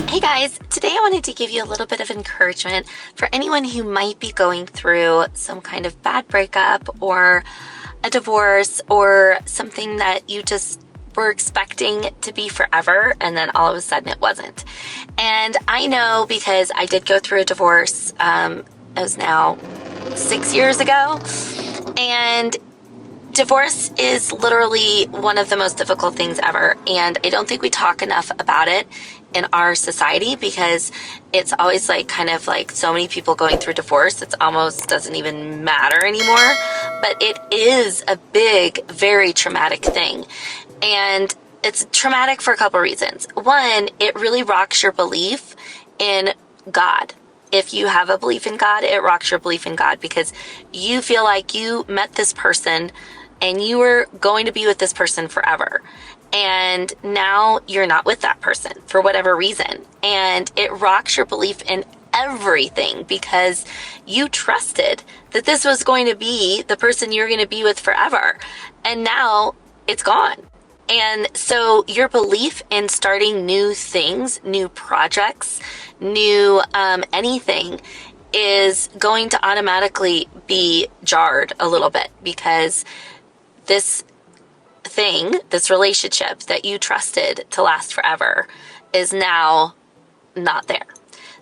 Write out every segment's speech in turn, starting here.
Hey guys, today I wanted to give you a little bit of encouragement for anyone who might be going through some kind of bad breakup or a divorce or something that you just were expecting to be forever and then all of a sudden it wasn't. And I know because I did go through a divorce, it was now 6 years ago, and divorce is literally one of the most difficult things ever, and I don't think we talk enough about it in our society because it's always like kind of like so many people going through divorce, it almost doesn't even matter anymore, but it is a big, very traumatic thing. And it's traumatic for a couple reasons. One, it really rocks your belief in God. If you have a belief in God, it rocks your belief in God because you feel like you met this person and you were going to be with this person forever. And now you're not with that person for whatever reason. And it rocks your belief in everything because you trusted that this was going to be the person you're going to be with forever. And now it's gone. And so your belief in starting new things, new projects, new anything is going to automatically be jarred a little bit because this thing, this relationship that you trusted to last forever is now not there.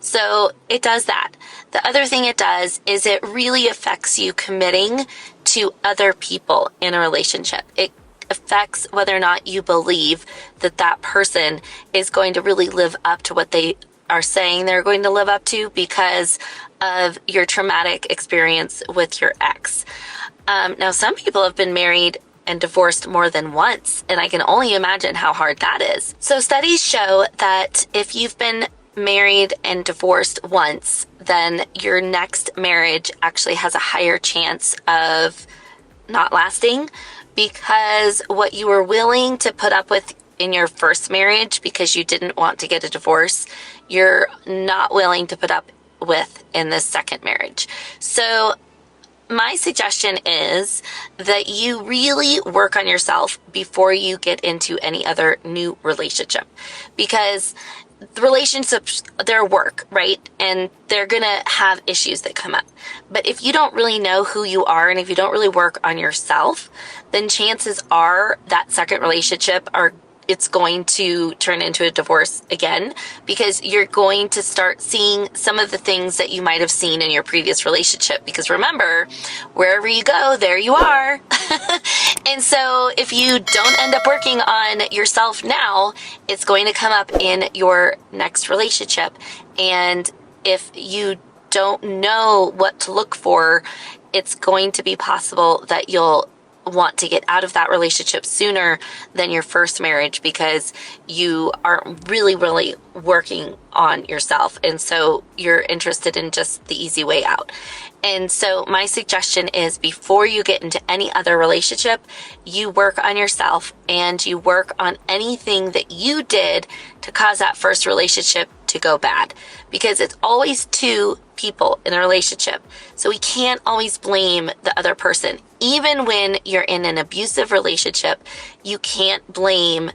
So it does that. The other thing it does is it really affects you committing to other people in a relationship. It affects whether or not you believe that that person is going to really live up to what they are saying they're going to live up to because of your traumatic experience with your ex. Now, some people have been married and divorced more than once, and I can only imagine how hard that is. So studies show that if you've been married and divorced once, then your next marriage actually has a higher chance of not lasting because what you were willing to put up with in your first marriage because you didn't want to get a divorce, you're not willing to put up with in this second marriage. So my suggestion is that you really work on yourself before you get into any other new relationship because the relationships, they're work, right? And they're going to have issues that come up. But if you don't really know who you are and if you don't really work on yourself, then chances are that second relationship it's going to turn into a divorce again because you're going to start seeing some of the things that you might have seen in your previous relationship. Because remember, wherever you go, there you are. And so if you don't end up working on yourself now, it's going to come up in your next relationship. And if you don't know what to look for, it's going to be possible that you'll want to get out of that relationship sooner than your first marriage because you aren't really working on yourself. And so you're interested in just the easy way out. And so my suggestion is before you get into any other relationship, you work on yourself and you work on anything that you did to cause that first relationship to go bad because it's always two people in a relationship. So we can't always blame the other person. Even when you're in an abusive relationship, you can't blame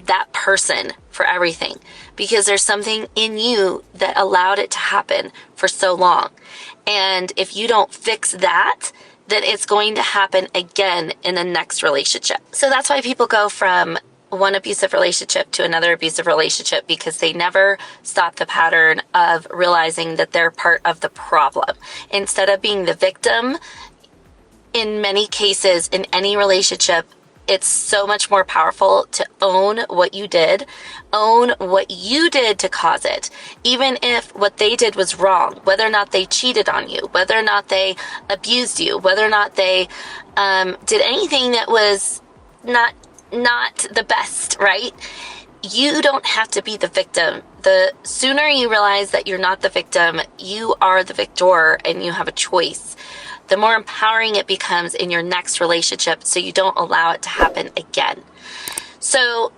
that person for everything because there's something in you that allowed it to happen for so long. And if you don't fix that, then it's going to happen again in the next relationship. So that's why people go from one abusive relationship to another abusive relationship because they never stop the pattern of realizing that they're part of the problem. Instead of being the victim, in many cases, in any relationship, it's so much more powerful to own what you did to cause it. Even if what they did was wrong, whether or not they cheated on you, whether or not they abused you, whether or not they did anything that was not the best, right? You don't have to be the victim. The sooner you realize that you're not the victim, you are the victor and you have a choice, the more empowering it becomes in your next relationship so you don't allow it to happen again. So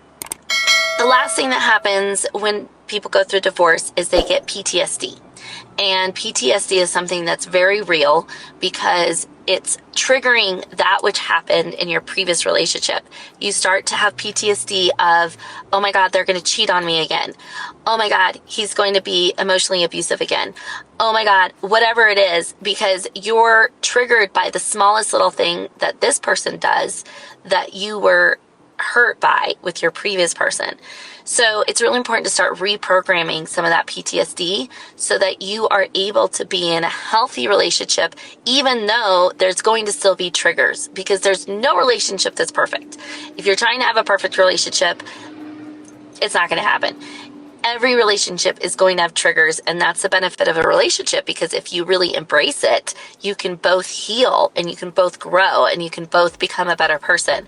the last thing that happens when people go through divorce is they get PTSD. And PTSD is something that's very real because it's triggering that which happened in your previous relationship. You start to have PTSD of, oh my God, they're going to cheat on me again. Oh my God, he's going to be emotionally abusive again. Oh my God, whatever it is, because you're triggered by the smallest little thing that this person does that you were hurt by with your previous person. So it's really important to start reprogramming some of that PTSD so that you are able to be in a healthy relationship, even though there's going to still be triggers, because there's no relationship that's perfect. If you're trying to have a perfect relationship, it's not going to happen. Every relationship is going to have triggers, and that's the benefit of a relationship, because if you really embrace it, you can both heal and you can both grow and you can both become a better person.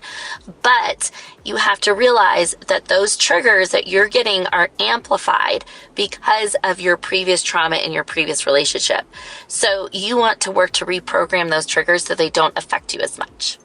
But you have to realize that those triggers that you're getting are amplified because of your previous trauma in your previous relationship. So you want to work to reprogram those triggers so they don't affect you as much.